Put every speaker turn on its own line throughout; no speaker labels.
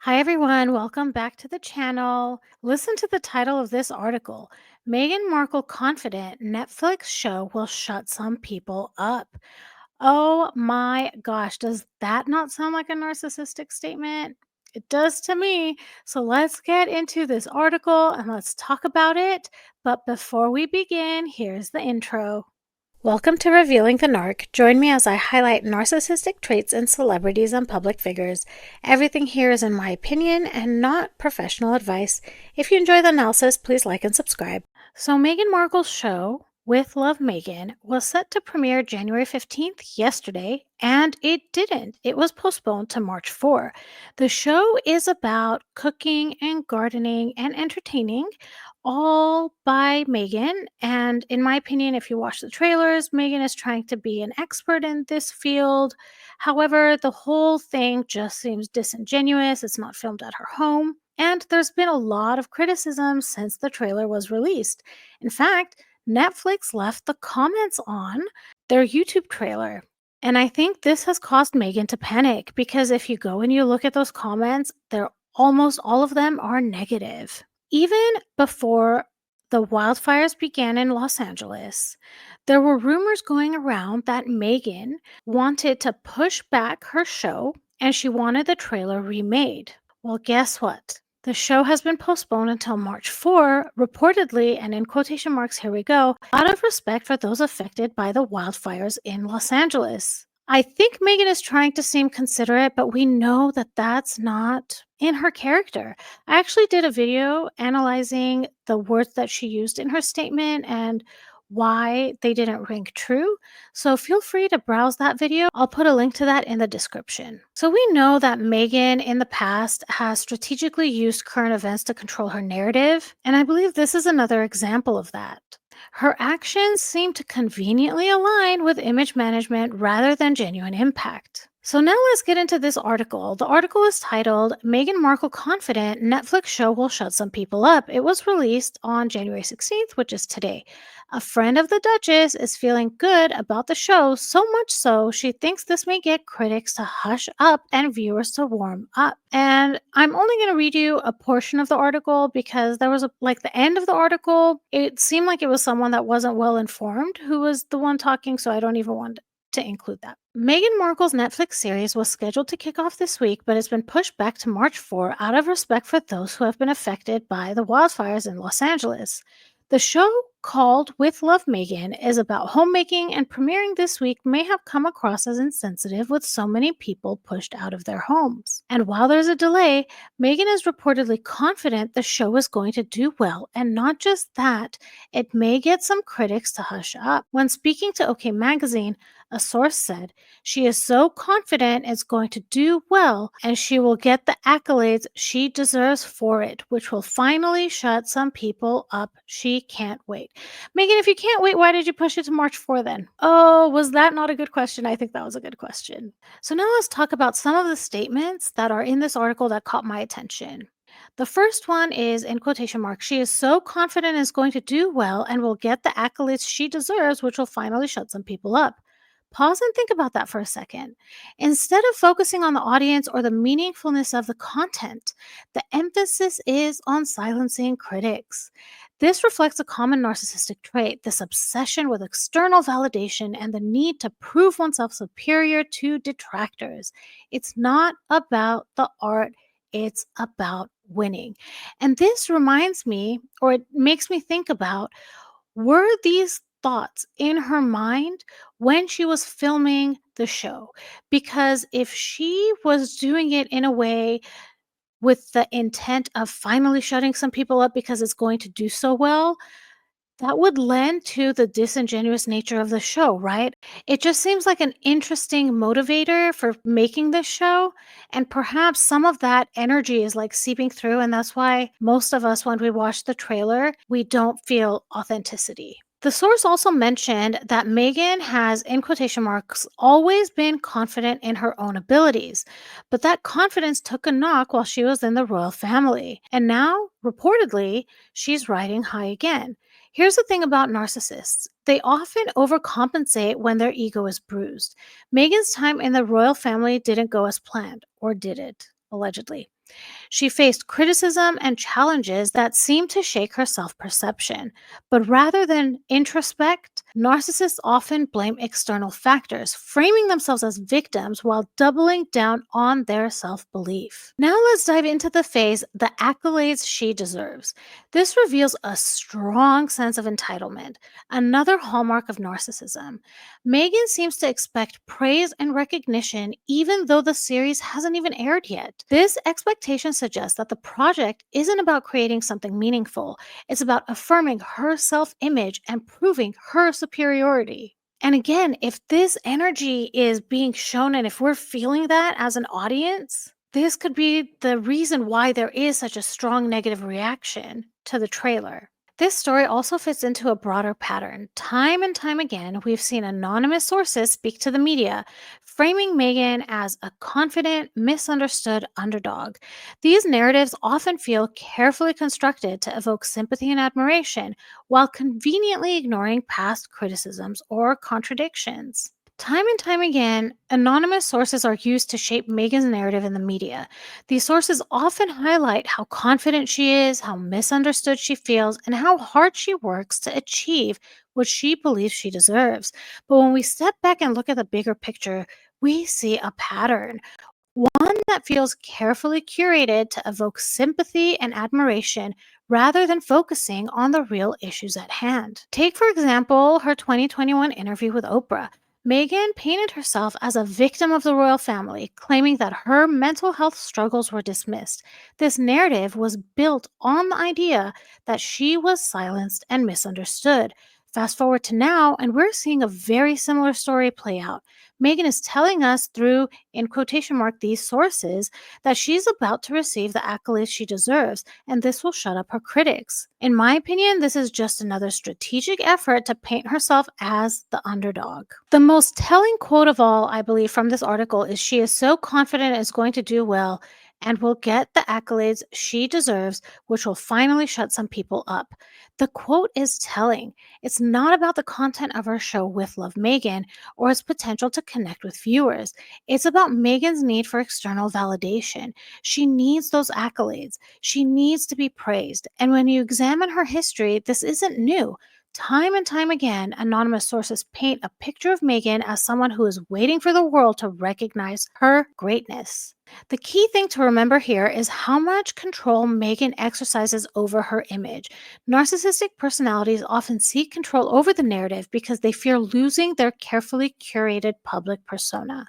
Hi, everyone. Welcome back to the channel. Listen to the title of this article. Meghan Markle confident Netflix show will shut some people up. Oh my gosh, does that not sound like a narcissistic statement? It does to me. So let's get into this article and let's talk about it. But before we begin, here's the intro. Welcome to Revealing the Narc. Join me as I highlight narcissistic traits in celebrities and public figures. Everything here is in my opinion and not professional advice. If you enjoy the analysis, please like and subscribe. So, Meghan Markle's show, With Love Meghan, was set to premiere January 15th, yesterday, and it didn't. It was postponed to March 4. The show is about cooking and gardening and entertaining, all by Meghan. And in my opinion, if you watch the trailers, Meghan is trying to be an expert in this field. However, the whole thing just seems disingenuous. It's not filmed at her home. And there's been a lot of criticism since the trailer was released. In fact, Netflix left the comments on their YouTube trailer. And I think this has caused Meghan to panic because if you go and you look at those comments, they're almost all of them are negative. Even before the wildfires began in Los Angeles, there were rumors going around that Meghan wanted to push back her show and she wanted the trailer remade. Well, guess what? The show has been postponed until March 4, reportedly, and in quotation marks, here we go, out of respect for those affected by the wildfires in Los Angeles. I think Meghan is trying to seem considerate, but we know that that's not in her character. I actually did a video analyzing the words that she used in her statement and why they didn't ring true. So feel free to browse that video. I'll put a link to that in the description. So we know that Meghan in the past has strategically used current events to control her narrative, and I believe this is another example of that. Her actions seem to conveniently align with image management rather than genuine impact. So now let's get into this article. The article is titled Meghan Markle Confident Netflix Show Will Shut Some People Up. It was released on January 16th, which is today. A friend of the Duchess is feeling good about the show, so much so she thinks this may get critics to hush up and viewers to warm up. And I'm only going to read you a portion of the article because there was the end of the article, it seemed like it was someone that wasn't well informed who was the one talking, so I don't even want to include that. Meghan Markle's Netflix series was scheduled to kick off this week, but it's been pushed back to March 4 out of respect for those who have been affected by the wildfires in Los Angeles. The show, called With Love Meghan, is about homemaking, and premiering this week may have come across as insensitive with so many people pushed out of their homes. And while there's a delay, Meghan is reportedly confident the show is going to do well, and not just that, it may get some critics to hush up. When speaking to OK Magazine, a source said, "She is so confident it's going to do well, and she will get the accolades she deserves for it, which will finally shut some people up. She can't wait." Megan, if you can't wait, why did you push it to March 4 then? Oh, was that not a good question? I think that was a good question. So now let's talk about some of the statements that are in this article that caught my attention. The first one is in quotation marks, "She is so confident it's going to do well and will get the accolades she deserves, which will finally shut some people up." Pause and think about that for a second. Instead of focusing on the audience or the meaningfulness of the content, the emphasis is on silencing critics. This reflects a common narcissistic trait, this obsession with external validation and the need to prove oneself superior to detractors. It's not about the art, it's about winning. And this reminds me, or it makes me think about, were these thoughts in her mind when she was filming the show? Because if she was doing it in a way with the intent of finally shutting some people up because it's going to do so well, that would lend to the disingenuous nature of the show, right? It just seems like an interesting motivator for making this show. And perhaps some of that energy is like seeping through. And that's why most of us, when we watch the trailer, we don't feel authenticity. The source also mentioned that Meghan has, in quotation marks, always been confident in her own abilities, but that confidence took a knock while she was in the royal family. And now, reportedly, she's riding high again. Here's the thing about narcissists. They often overcompensate when their ego is bruised. Meghan's time in the royal family didn't go as planned, or did it? Allegedly. She faced criticism and challenges that seemed to shake her self perception. But rather than introspect, narcissists often blame external factors, framing themselves as victims while doubling down on their self belief. Now let's dive into the phase, the accolades she deserves. This reveals a strong sense of entitlement, another hallmark of narcissism. Megan seems to expect praise and recognition even though the series hasn't even aired yet. This expectation suggests that the project isn't about creating something meaningful, it's about affirming her self image and proving her superiority. And again, if this energy is being shown and if we're feeling that as an audience, this could be the reason why there is such a strong negative reaction to the trailer. This story also fits into a broader pattern. Time and time again, we've seen anonymous sources speak to the media, framing Meghan as a confident, misunderstood underdog. These narratives often feel carefully constructed to evoke sympathy and admiration, while conveniently ignoring past criticisms or contradictions. Time and time again, anonymous sources are used to shape Meghan's narrative in the media. These sources often highlight how confident she is, how misunderstood she feels, and how hard she works to achieve what she believes she deserves. But when we step back and look at the bigger picture, we see a pattern, one that feels carefully curated to evoke sympathy and admiration rather than focusing on the real issues at hand. Take, for example, her 2021 interview with Oprah. Meghan painted herself as a victim of the royal family, claiming that her mental health struggles were dismissed. This narrative was built on the idea that she was silenced and misunderstood. Fast forward to now, and we're seeing a very similar story play out. Meghan is telling us through, in quotation mark, these sources, that she's about to receive the accolades she deserves, and this will shut up her critics. In my opinion, this is just another strategic effort to paint herself as the underdog. The most telling quote of all, I believe, from this article is she is so confident it's going to do well and will get the accolades she deserves, which will finally shut some people up. The quote is telling. It's not about the content of her show with Love Meghan or its potential to connect with viewers. It's about Meghan's need for external validation. She needs those accolades. She needs to be praised. And when you examine her history, this isn't new. Time and time again, anonymous sources paint a picture of Meghan as someone who is waiting for the world to recognize her greatness. The key thing to remember here is how much control Meghan exercises over her image. Narcissistic personalities often seek control over the narrative because they fear losing their carefully curated public persona.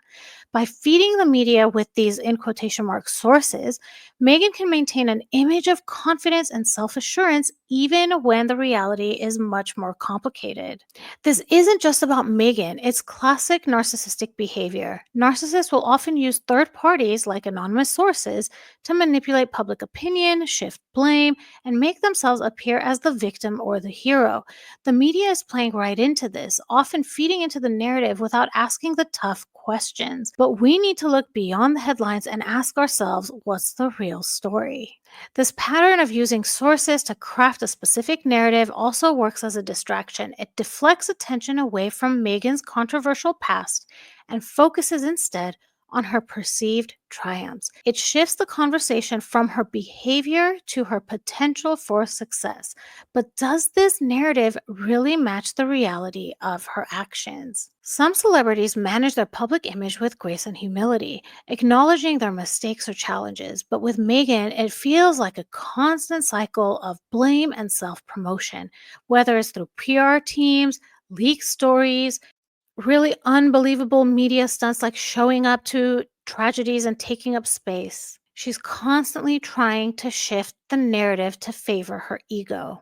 By feeding the media with these, in quotation marks, sources, Meghan can maintain an image of confidence and self assurance even when the reality is much more complicated. This isn't just about Meghan, it's classic narcissistic behavior. Narcissists will often use third parties like anonymous sources to manipulate public opinion, shift blame, and make themselves appear as the victim or the hero. The media is playing right into this, often feeding into the narrative without asking the tough questions. But we need to look beyond the headlines and ask ourselves, what's the real story? This pattern of using sources to craft a specific narrative also works as a distraction. It deflects attention away from Meghan's controversial past and focuses instead on her perceived triumphs. It shifts the conversation from her behavior to her potential for success. But does this narrative really match the reality of her actions? Some celebrities manage their public image with grace and humility, acknowledging their mistakes or challenges. But with Meghan, it feels like a constant cycle of blame and self promotion, whether it's through PR teams, leaked stories, really unbelievable media stunts like showing up to tragedies and taking up space. She's constantly trying to shift the narrative to favor her ego.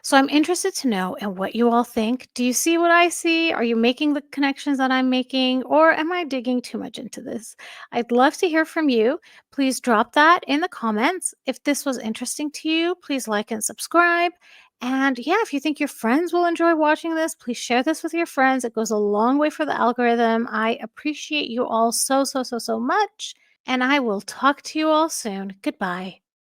So I'm interested to know and what you all think. Do you see what I see? Are you making the connections that I'm making? Or am I digging too much into this? I'd love to hear from you. Please drop that in the comments. If this was interesting to you, please like and subscribe. And yeah, if you think your friends will enjoy watching this, please share this with your friends. It goes a long way for the algorithm. I appreciate you all so, so, so, so much. And I will talk to you all soon. Goodbye.